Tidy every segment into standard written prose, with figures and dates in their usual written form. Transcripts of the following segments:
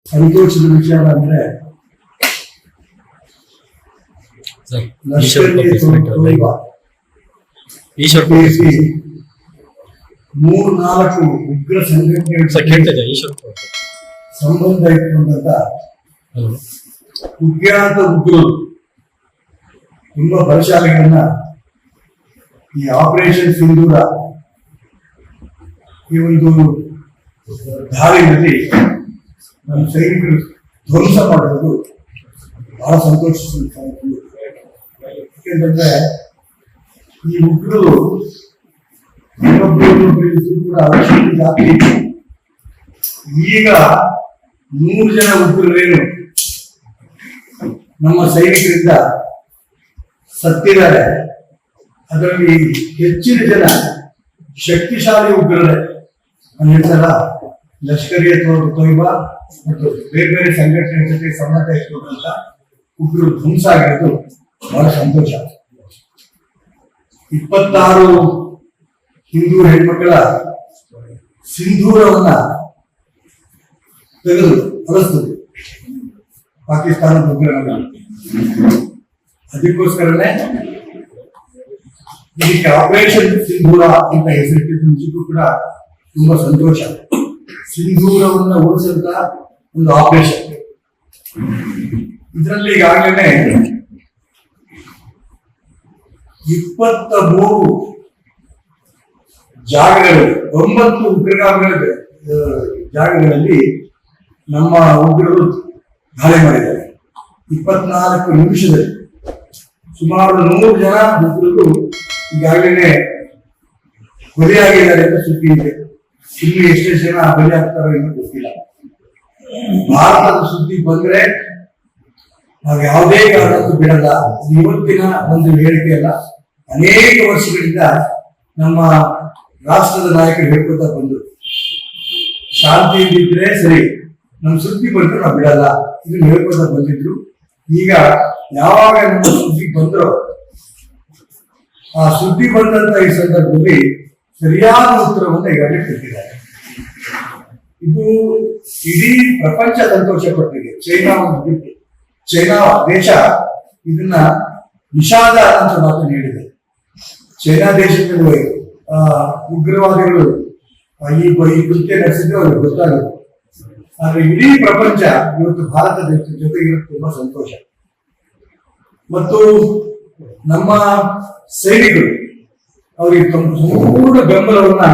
ಸಂತೋಷದ ವಿಚಾರ ಅಂದ್ರೆ ಮೂರ್ನಾಲ್ಕು ಉಗ್ರ ಸಂಘಟನೆ ಸಂಬಂಧ ಇಟ್ಟುಕೊಂಡಂತ ಕುಖ್ಯಾತ ಉಗ್ರರು ತುಂಬಾ ಬಲಶಾಲಿಗಳನ್ನ ಈ ಆಪರೇಷನ್ ಸಿಂಧೂರ ಈ ಒಂದು ದಾರಿಯಲ್ಲಿ ನಮ್ಮ ಸೈನಿಕರು ಧ್ವಂಸ ಮಾಡೋದು ಬಹಳ ಸಂತೋಷಿಸಿದ ಸಂಗತಿ. ಯಾಕೆಂತಂದ್ರೆ ಈ ಉಗ್ರರು ಕೂಡ ಅವಶ್ಯಕತೆ ಜಾತಿ ಇತ್ತು. ಈಗ 100 ಜನ ಉಗ್ರರೇನು ನಮ್ಮ ಸೈನಿಕರಿಂದ ಸತ್ತಿದ್ದಾರೆ. ಅದರಲ್ಲಿ ಹೆಚ್ಚಿನ ಜನ ಶಕ್ತಿಶಾಲಿ ಉಗ್ರರೇ ಅನ್ನಿಸಲ್ಲ. ಲಷ್ಕರಿ ತೊಯ್ಬಾ ಮತ್ತು ಬೇರೆ ಬೇರೆ ಸಂಘಟನೆ ಜೊತೆ ಸಂಬಂಧ ಇಟ್ಟುಕೊಂಡಂತ ಉಗ್ರರು ಧ್ವಂಸ ಆಗಿರೋದು ಬಹಳ ಸಂತೋಷ. 26 ಹಿಂದೂ ಹೆಣ್ಮಕ್ಕಳ ಸಿಂಧೂರವನ್ನ ತೆಗೆದು ಬಳಸ್ತದೆ ಪಾಕಿಸ್ತಾನದ ಉಗ್ರರನ್ನ. ಅದಕ್ಕೋಸ್ಕರನೇ ಇದಕ್ಕೆ ಆಪರೇಷನ್ ಸಿಂಧೂರ ಅಂತ ಹೆಸರಿಟ್ಟಿದ್ದು ನಿಜಕ್ಕೂ ಕೂಡ ತುಂಬಾ ಸಂತೋಷ. ಸಿಂಧೂರವನ್ನ ಉಳಿಸಂತ ಒಂದು ಆಪರೇಷನ್. ಇದರಲ್ಲಿ ಈಗಾಗಲೇ 23 ಜಾಗಗಳಲ್ಲಿ 9 ಉಗ್ರಗಾಮಿಗಳ ಜಾಗಗಳಲ್ಲಿ ನಮ್ಮ ಉಗ್ರರು ದಾಳಿ ಮಾಡಿದ್ದಾರೆ. 24 ನಿಮಿಷದಲ್ಲಿ ಸುಮಾರು 100 ಜನ ಉಗ್ರರು ಈಗಾಗಲೇ ಬಲಿಯಾಗಿದ್ದಾರೆ ಅಂತ ಸುದ್ದಿ ಇದೆ. ಇಲ್ಲಿ ಎಷ್ಟು ಜನ ಬಲಿ ಆಗ್ತಾರೋ ಇನ್ನೂ ಗೊತ್ತಿಲ್ಲ. ಭಾರತದ ಸುದ್ದಿ ಬಂದ್ರೆ ನಾವು ಯಾವುದೇ ಕಾರಣಕ್ಕೂ ಬಿಡಲ್ಲ. ಇವತ್ತಿನ ಒಂದು ಹೇಳಿಕೆ ಅಲ್ಲ, ಅನೇಕ ವರ್ಷಗಳಿಂದ ನಮ್ಮ ರಾಷ್ಟ್ರದ ನಾಯಕರು ಹೇಳ್ಕೊತಾ ಬಂದರು, ಶಾಂತಿಯಿಂದಿದ್ರೆ ಸರಿ, ನಮ್ಮ ಸುದ್ದಿ ಬಂದ್ರೆ ನಾವು ಬಿಡಲ್ಲ, ಇದನ್ನ ಹೇಳ್ಕೊತಾ ಬಂದಿದ್ರು. ಈಗ ಯಾವಾಗ ನಮ್ಮ ಸುದ್ದಿ ಬಂದ್ರೋ ಆ ಸುದ್ದಿ ಬಂದಂತ ಈ ಸಂದರ್ಭದಲ್ಲಿ ಸರಿಯಾದ ಉತ್ತರವನ್ನು ಈಗಾಗಲೇ ಕೊಟ್ಟಿದ್ದಾರೆ. ಇದು ಇಡೀ ಪ್ರಪಂಚ ಸಂತೋಷ ಪಟ್ಟಿದೆ. ಚೈನಾ ದೇಶ ಇದನ್ನ ವಿಷಾದ ಅಂತ ಮಾತನ್ನು ಹೇಳಿದೆ. ಚೈನಾ ದೇಶದಲ್ಲಿ ಉಗ್ರವಾದಿಗಳು ಈ ಕೃತ್ಯ ನಡೆಸಿದ್ರೆ ಅವ್ರಿಗೆ ಗೊತ್ತಾಗುತ್ತೆ. ಆದ್ರೆ ಇಡೀ ಪ್ರಪಂಚ ಇವತ್ತು ಭಾರತ ದೇಶದ ಜೊತೆಗೆ ತುಂಬಾ ಸಂತೋಷ. ಮತ್ತು ನಮ್ಮ ಸೈನಿಕರು ಅವರಿಗೆ ಸಂಪೂರ್ಣ ಬೆಂಬಲವನ್ನ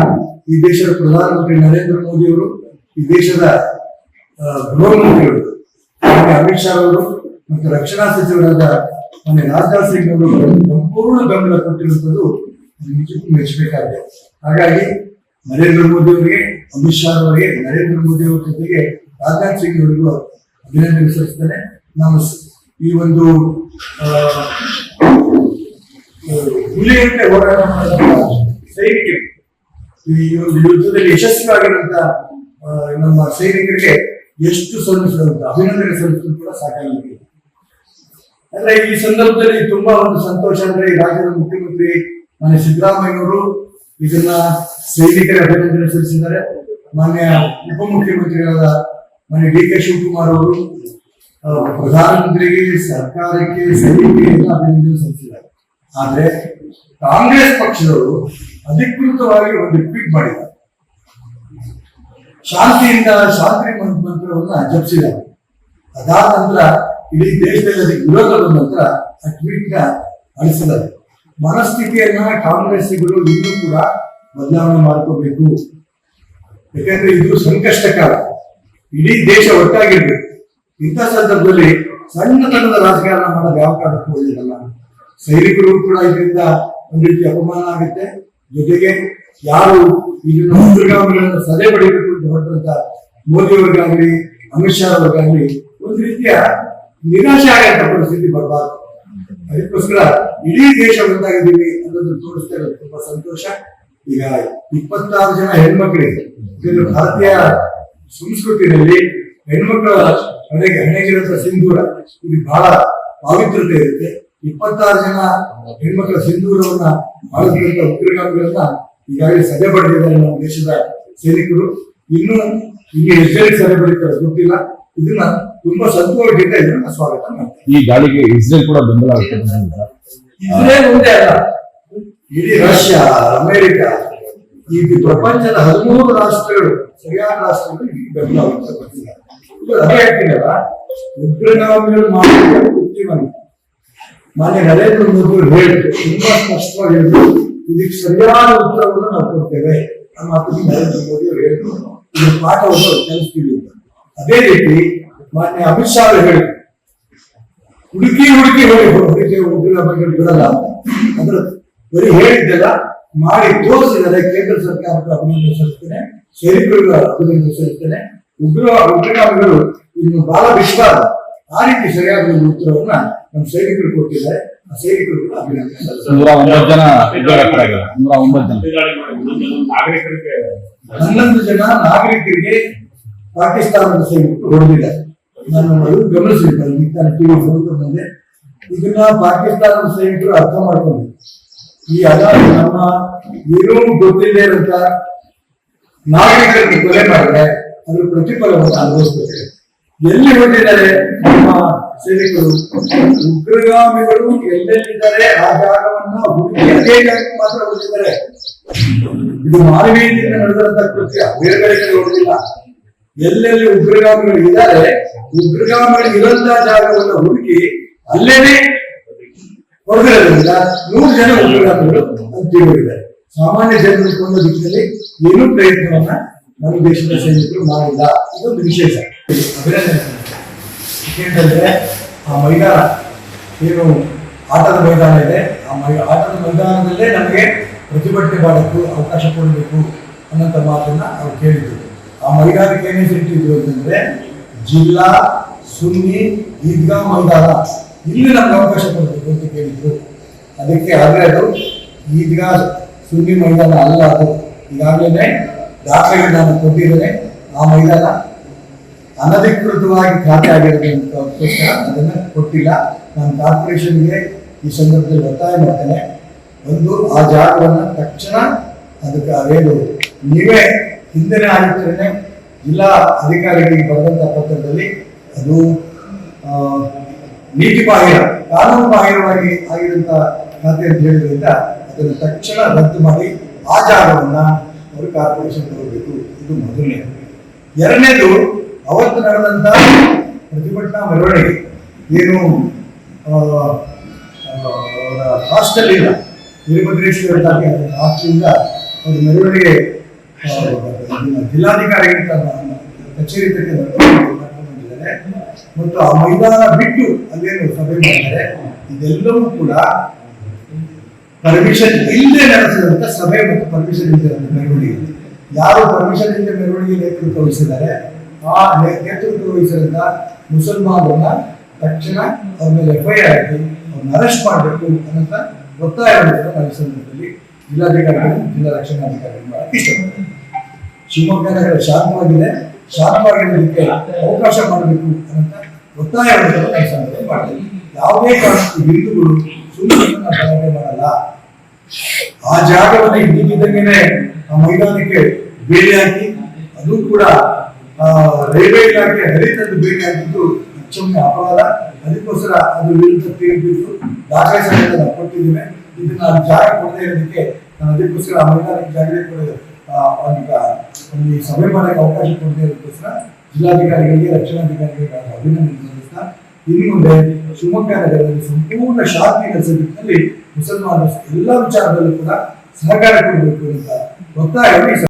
ಈ ದೇಶದ ಪ್ರಧಾನಮಂತ್ರಿ ನರೇಂದ್ರ ಮೋದಿ ಅವರು, ಈ ದೇಶದ ಗೃಹ ಮಂತ್ರಿಗಳು ಅಮಿತ್ ಶಾ ಅವರು ಮತ್ತು ರಕ್ಷಣಾ ಸಚಿವರಾದ ರಾಜನಾಥ್ ಸಿಂಗ್ ಅವರು ಸಂಪೂರ್ಣ ಬೆಂಬಲ ಕೊಟ್ಟಿರುವಂಥದ್ದು ನಿಜಕ್ಕೂ ಮೆಚ್ಚಬೇಕಾಗಿದೆ. ಹಾಗಾಗಿ ನರೇಂದ್ರ ಮೋದಿ ಅವರಿಗೆ, ಅಮಿತ್ ಶಾ ಅವರಿಗೆ, ನರೇಂದ್ರ ಮೋದಿ ಅವರ ಜೊತೆಗೆ ರಾಜನಾಥ್ ಸಿಂಗ್ ಅವರಿಗೂ ಅಭಿನಂದನೆ ಸಲ್ಲಿಸ್ತೇನೆ. ನಾವು ಈ ಒಂದು ಹುಲಿಯಂತೆ ಹೋರಾಟ ಮಾಡಿದ ಸೈನಿಕರಿಗೆ, ಈ ಒಂದು ಯುದ್ಧದಲ್ಲಿ ಯಶಸ್ವಿಯಾಗಿರುವಂತ ನಮ್ಮ ಸೈನಿಕರಿಗೆ ಎಷ್ಟು ಸಲ್ಲಿಸುವಂತ ಅಭಿನಂದನೆ ಸಲ್ಲಿಸಲು ಕೂಡ ಸಾಕಾಗಿದೆ. ಅಂದ್ರೆ ಈ ಸಂದರ್ಭದಲ್ಲಿ ತುಂಬಾ ಒಂದು ಸಂತೋಷ ಅಂದ್ರೆ ಈ ರಾಜ್ಯದ ಮುಖ್ಯಮಂತ್ರಿ ಮಾನ್ಯ ಸಿದ್ದರಾಮಯ್ಯನವರು ಇದನ್ನ ಸೈನಿಕರ ಅಭಿನಂದನೆ ಸಲ್ಲಿಸಿದ್ದಾರೆ. ಮಾನ್ಯ ಉಪಮುಖ್ಯಮಂತ್ರಿಗಳಾದ ಮಾನ್ಯ ಡಿ ಕೆ ಶಿವಕುಮಾರ್ ಅವರು ಪ್ರಧಾನಮಂತ್ರಿಗೆ, ಸರ್ಕಾರಕ್ಕೆ, ಸೈನಿಕರಿಗೆ ಎಲ್ಲ ಅಭಿನಂದನೆ ಸಲ್ಲಿಸಿದ್ದಾರೆ. ಆದ್ರೆ ಕಾಂಗ್ರೆಸ್ ಪಕ್ಷದವರು ಅಧಿಕೃತವಾಗಿ ಒಂದು ಟ್ವೀಟ್ ಮಾಡಿದ್ದಾರೆ. ಶಾಂತಿ ಮಂತ್ರವನ್ನ ಜಪಿಸಿದ್ದಾರೆ. ಅದಾದ ನಂತರ ಇಡೀ ದೇಶದಲ್ಲಿ ಅದಕ್ಕೆ ವಿರೋಧ ಬಂದ ನಂತರ ಆ ಟ್ವೀಟ್ ನ ಅಳಿಸಿದ್ದಾರೆ. ಮನಸ್ಥಿತಿಯನ್ನ ಕಾಂಗ್ರೆಸ್ಸಿಗರು ಇನ್ನೂ ಕೂಡ ಬದಲಾವಣೆ ಮಾಡ್ಕೋಬೇಕು. ಯಾಕಂದ್ರೆ ಇದು ಸಂಕಷ್ಟಕಾಲ, ಇಡೀ ದೇಶ ಒಟ್ಟಾಗಿರ್ಬೇಕು. ಇಂಥ ಸಂದರ್ಭದಲ್ಲಿ ಸಣ್ಣತನದ ರಾಜಕಾರಣ ಮಾಡೋದು ಯಾವ ಕಾರಣಕ್ಕೂ ಒಳ್ಳೆಯದಲ್ಲ. ಸೈನಿಕರು ಕೂಡ ಇದರಿಂದ ಒಂದು ರೀತಿ ಅಪಮಾನ ಆಗುತ್ತೆ. ಜೊತೆಗೆ ಯಾರು ಇದನ್ನ ಉಗ್ರಗಾಮಿಗಳನ್ನು ಸದೆ ಬಡಿಬೇಕು ಅಂತ ಹೊರಟಂತ ಮೋದಿ ಅವ್ರಿಗಾಗ್ಲಿ, ಅಮಿತ್ ಶಾ ಅವ್ರಿಗಾಗ್ಲಿ ಒಂದು ರೀತಿಯ ನಿರಾಶೆ ಆಗಂತ ಪರಿಸ್ಥಿತಿ ಬರಬಾರ್ದು. ಅದಕ್ಕೋಸ್ಕರ ಇಡೀ ದೇಶ ಒಂದಾಗಿದ್ದೀವಿ ಅನ್ನೋದನ್ನು ತೋರಿಸ್ತಾ ಇರೋದು ತುಂಬಾ ಸಂತೋಷ. ಈಗ 26 ಜನ ಹೆಣ್ಮಕ್ಳಿಗೆ, ಭಾರತೀಯ ಸಂಸ್ಕೃತಿಯಲ್ಲಿ ಹೆಣ್ಮಕ್ಳ ಹಣೆಗಿರೋ ಸಿಂಧೂರ ಇದು ಬಹಳ ಪಾವಿತ್ರತೆ ಇರುತ್ತೆ. 26 ಜನ ಹೆಣ್ಮಕ್ಳ ಸಿಂಧೂರವನ್ನ ಮಾಡಿದಂತ ಉಗ್ರಗಾಮಿಗಳನ್ನ ಈಗಾಗಲೇ ಸದೆ ಬಡಿದಿದ್ದಾರೆ ನಮ್ಮ ದೇಶದ ಸೈನಿಕರು. ಇನ್ನು ಇಲ್ಲಿ ಎಷ್ಟು ಸದೆ ಬಡಿತಾರೆ ಗೊತ್ತಿಲ್ಲ. ಇದನ್ನ ತುಂಬಾ ಸಂತೋಷದಿಂದ ಇದನ್ನ ಸ್ವಾಗತ ಮಾಡ್ತಾರೆ. ಈ ದಾಳಿಗೆ ಇಸ್ರೇಲ್ ಕೂಡ ಬೆಂಬಲ ವ್ಯಕ್ತಪಡಿಸಿದೆ. ಇಸ್ರೇಲ್ ಒಂದೇ ಅಲ್ಲ, ಇಡೀ ರಷ್ಯಾ, ಅಮೆರಿಕ, ಈ ಪ್ರಪಂಚದ 13 ರಾಷ್ಟ್ರಗಳು, ಸರಿಯಾದ ರಾಷ್ಟ್ರಗಳು ಈ ಬೆಂಬಲ ವ್ಯಕ್ತಪಡಿಸಿದ್ದಾರೆ. ಅದೇ ಹೇಳ್ತೀನಲ್ಲ, ಉಗ್ರಗಾಮಿಗಳು ಮಾಡಿದ ಕೃತ್ಯವನ್ನು ಮಾನ್ಯ ನರೇಂದ್ರ ಮೋದಿ ಅವರು ಹೇಳಿದ್ರು, ತುಂಬಾ ಸ್ಪಷ್ಟವಾಗಿ ಹೇಳಿದ್ರು, ಇದಕ್ಕೆ ಸರಿಯಾದ ಉತ್ತರವನ್ನು ನಾವು ಕೊಡ್ತೇವೆ. ನಮ್ಮ ಮಾತು ನರೇಂದ್ರ ಮೋದಿ ಅವರು ಹೇಳಿದ್ರು, ಇದ್ರ ಪಾಠವನ್ನು ಕಲಿಸ್ತೀವಿ. ಅದೇ ರೀತಿ ಮಾನ್ಯ ಅಮಿತ್ ಶಾ ಅವರು ಹೇಳಿದ್ರು, ಹುಡುಕಿ ಹೊಡಿಕೆ ಉಗ್ರಗಾಮಿಗಳು ಬಿಡಲ್ಲ ಅಂತ. ಅಂದ್ರೆ ಬರೀ ಹೇಳಿದ್ದೆಲ್ಲ ಮಾಡಿ ತೋರಿಸಿದರೆ ಕೇಂದ್ರ ಸರ್ಕಾರಕ್ಕೆ ಅಭಿನಂದನೆ ಸಲ್ಲಿಸ್ತೇನೆ, ಸೈನಿಕರಿಗೂ ಅಭಿನಂದನೆ ಸಲ್ಲಿಸ್ತೇನೆ. ಉಗ್ರಗಾಮಿಗಳು ಇನ್ನು ಬಹಳ ವಿಶ್ವಾಸ ಆ ರೀತಿ ಸರಿಯಾದ ಉತ್ತರವನ್ನ ನಮ್ಮ ಸೈನಿಕರು ಕೊಟ್ಟಿದ್ದಾರೆ. ಆ ಸೈನಿಕರು ಕೂಡ ಅಭಿನಂದನೆ ಸಲ್ಲಿಸ್ತಾರೆ. 109 ಜನ 11 ಜನ ನಾಗರಿಕರಿಗೆ ಪಾಕಿಸ್ತಾನದ ಸೈನಿಕರು ಹೊಡೆದಿದ್ದಾರೆ. ನಾನು ಅದು ಗಮನಿಸಿದ್ದೆ, ಟಿವಿ ಬಂದೆ. ಇದನ್ನ ಪಾಕಿಸ್ತಾನದ ಸೈನಿಕರು ಅರ್ಥ ಮಾಡ್ಕೊಂಡು ಈ ನಮ್ಮ ಏನೂ ಗೊತ್ತಿಲ್ಲದೆ ಇರುವಂತ ನಾಗರಿಕರಿಗೆ ಕೊಲೆ ಮಾಡಿದ್ರೆ ಅದ್ರ ಪ್ರತಿಫಲವನ್ನು ಅನುಭವಿಸ್ಬೇಕು. ಎಲ್ಲಿ ಹೊಂದಿದ್ದಾರೆ ನಮ್ಮ ಸೈನಿಕರು? ಉಗ್ರಗಾಮಿಗಳು ಎಲ್ಲೆಲ್ಲಿದ್ದಾರೆ ಆ ಜಾಗವನ್ನ ಹುಡುಕಿ ಅದೇ ಜಾಗಕ್ಕೆ ಮಾತ್ರ ಹೊಂದಿದ್ದಾರೆ. ಇದು ಮಾನವೀಯತೆಯಿಂದ ನಡೆದಂತ ಕೃತ್ಯ, ಬೇರೆ ಕಡೆ ಹೊಂದಿಲ್ಲ. ಎಲ್ಲೆಲ್ಲಿ ಉಗ್ರಗಾಮಿಗಳು ಇದ್ದಾರೆ, ಉಗ್ರಗಾಮಿಗಳು ಇರಂತ ಜಾಗವನ್ನು ಹುಡುಕಿ ಅಲ್ಲೇನೆ ಹೊಡೆದಿರೋದ್ರಿಂದ 100 ಜನ ಉಗ್ರಗಾಮಿಗಳು ತೀರಿದ್ದಾರೆ. ಸಾಮಾನ್ಯ ಜನರು ಕೊಂಡ ದಿಕ್ಕಿನಲ್ಲಿ ಏನೂ ಪ್ರಯತ್ನವನ್ನ ನಮ್ಮ ದೇಶದ ಸೈನಿಕರು ಮಾಡಿಲ್ಲ. ಇದೊಂದು ವಿಶೇಷ ಅಭಿನಂದನೆ. ಏಕೆಂತಂದ್ರೆ ಆ ಮೈದಾನ ಏನು ಆಟದ ಮೈದಾನ ಇದೆ, ಆಟದ ಮೈದಾನದಲ್ಲೇ ನಮಗೆ ಪ್ರತಿಭಟನೆ ಮಾಡಕ್ಕೂ ಅವಕಾಶ ಕೊಡಬೇಕು ಅನ್ನೋಂಥ ಮಾತನ್ನ ಅವ್ರು ಕೇಳಿದ್ರು. ಆ ಮೈದಾನಕ್ಕೆ ಏನೇ ಇಟ್ಟಿದ್ರು ಅಂತಂದ್ರೆ ಜಿಲ್ಲಾ ಸುನ್ನಿ ಈದ್ಗಾ ಮೈದಾನ, ಇಲ್ಲಿ ನಮ್ಗೆ ಅವಕಾಶ ಕೊಡಬೇಕು ಅಂತ ಕೇಳಿದ್ರು. ಅದಕ್ಕೆ ಆದ್ರೆ ಅದು ಈದ್ಗಾ ಸುನ್ನಿ ಮೈದಾನ ಅಲ್ಲ, ಅದು ಈಗಾಗಲೇ ದಾಖಲೆಗಳು ನಾನು ಕೊಟ್ಟಿದ್ದೇನೆ. ಆ ಮೈದಾನ ಅನಧಿಕೃತವಾಗಿ ಖಾತೆ ಆಗಿರೋದಕ್ಕೋಸ್ಕರ ಅದನ್ನ ಕೊಟ್ಟಿಲ್ಲ. ನಾನು ಕಾರ್ಪೊರೇಷನ್ಗೆ ಈ ಸಂದರ್ಭದಲ್ಲಿ ಒತ್ತಾಯ ಮಾಡ್ತೇನೆ, ಒಂದು ಆ ಜಾಗವನ್ನು ತಕ್ಷಣ ಅದಕ್ಕೆ ಅದೇನು ನೀವೇ ಹಿಂದಿನ ಆಯುಕ್ತರನ್ನೇ ಜಿಲ್ಲಾ ಅಧಿಕಾರಿಗಳಿಗೆ ಬರೆದಂತ ಪತ್ರದಲ್ಲಿ ಅದು ನೀತಿ ಬಾಹಿರ, ಕಾನೂನು ಬಾಹಿರವಾಗಿ ಆಗಿರುವಂತ ಖಾತೆ ಅಂತ ಹೇಳಿದ್ರಿಂದ ಅದನ್ನು ತಕ್ಷಣ ರದ್ದು ಮಾಡಿ ಆ ಜಾಗವನ್ನ ಅವರು ಕಾರ್ಪೊರೇಷನ್ ತಗೋಬೇಕು. ಇದು ಮೊದಲನೇ. ಎರಡನೇದು, ಅವತ್ತು ನಡೆದಂತ ಪ್ರತಿಭಟನಾ ಮೆರವಣಿಗೆ ಏನು ಹಾಸ್ಟೆಲ್ ಇಲ್ಲ, ವೀರಭದ್ರೇಶ್ವರ ಹಾಸ್ಟೆಲಿಂದ ಒಂದು ಮೆರವಣಿಗೆ ಜಿಲ್ಲಾಧಿಕಾರಿಗಳ ಕಚೇರಿ ಬಂದಿದ್ದಾರೆ ಮತ್ತು ಆ ಮೈದಾನ ಬಿಟ್ಟು ಅಲ್ಲೇನು ಸಭೆ ಮಾಡಿದ್ದಾರೆ. ಇದೆಲ್ಲವೂ ಕೂಡ ಪರ್ಮಿಷನ್ ಇಲ್ಲದೆ ನಡೆಸಿದಂತ ಸಭೆ ಮತ್ತು ಪರ್ಮಿಷನ್ ಇಲ್ಲದೆ ಮೆರವಣಿಗೆ. ಯಾರು ಪರ್ಮಿಷನ್ ಇಲ್ಲದೆ ಮೆರವಣಿಗೆ ನೇತೃತ್ವ ವಹಿಸಿದ್ದಾರೆ, ಆ ನೇತೃತ್ವ ವಹಿಸಿದಂತ ಮುಸಲ್ಮಾನರನ್ನ ತಕ್ಷಣ ಅವ್ರ ಮೇಲೆ FIR ಹಾಕಿ ಅವ್ರನ್ನ ಅರೆಸ್ಟ್ ಮಾಡಬೇಕು ಅನ್ನೋಂಥ ಒತ್ತಾಯವನ್ನು ನಾವು ಈ ಸಂದರ್ಭದಲ್ಲಿ ಜಿಲ್ಲಾಧಿಕಾರಿಗಳು, ಜಿಲ್ಲಾ ರಕ್ಷಣಾಧಿಕಾರಿಗಳು ಮಾಡಕ್ಕೆ ಇಷ್ಟಪಡ್ತಾರೆ. ಶಿವಮೊಗ್ಗ ನಗರ ಶಾಂತವಾಗಿರೋದಕ್ಕೆ ಅವಕಾಶ ಮಾಡಬೇಕು ಅನ್ನೋಂಥ ಒತ್ತಾಯವನ್ನು ಈ ಸಂದರ್ಭದಲ್ಲಿ ಮಾಡ್ತೀವಿ. ಯಾವುದೇ ಕಾರಣಕ್ಕೂ ಹಿಂದೂಗಳು ಸುಮ್ಮನೆ ಗಲಾಟೆ ಮಾಡಲ್ಲ. ಆ ಜಾಗವನ್ನು ಇದ್ದಕ್ಕಿದ್ದಂಗೆನೆ ಆ ಮೈದಾನಕ್ಕೆ ಬೇಲಿ ಹಾಕಿ, ಅದು ಕೂಡ ರೈಲ್ವೆ ಇಲಾಖೆ ಹರಿತದ್ದು ಬೇಲಿ ಹಾಕಿದ್ದು ಅಕ್ಷಮ್ಯ ಅಪರಾಧ. ಅದಕ್ಕೋಸ್ಕರ ಅದು ವಿರುದ್ಧ ತೀರ್ಪಿದ್ದು ದಾಖಲೆ ಸಹಿತ ನಾವು ಕೊಟ್ಟಿದ್ದೇವೆ. ಇದನ್ನ ನಾನು ಜಾಗ ಕೊಡದೇ ಇರೋದಕ್ಕೆ ನಾನು ಅದಕ್ಕೋಸ್ಕರ ಆ ಮೈದಾನಕ್ಕೆ ಜಾಗದಲ್ಲಿ ಒಂದು ಸಭೆ ಮಾಡಕ್ಕೆ ಅವಕಾಶ ಕೊಡದೇ ಇರೋದಕ್ಕೋಸ್ಕರ ಜಿಲ್ಲಾಧಿಕಾರಿಗಳಿಗೆ, ರಕ್ಷಣಾಧಿಕಾರಿಗಳಿಗೆ ನಾನು ಅಭಿನಂದನೆ ಸಲ್ಲಿಸ್ತಾ, ಇನ್ನು ಮುಂದೆ ಶಿವಮೊಗ್ಗ ನಗರದಲ್ಲಿ ಸಂಪೂರ್ಣ ಶಾಂತಿ ನೆಲೆಸುವ ನಿಟ್ಟಿನಲ್ಲಿ ಮುಸಲ್ಮಾನರು ಎಲ್ಲ ವಿಚಾರದಲ್ಲೂ ಕೂಡ ಸಹಕಾರ ಕೊಡಬೇಕು ಅಂತ ಒತ್ತಾಯವನ್ನು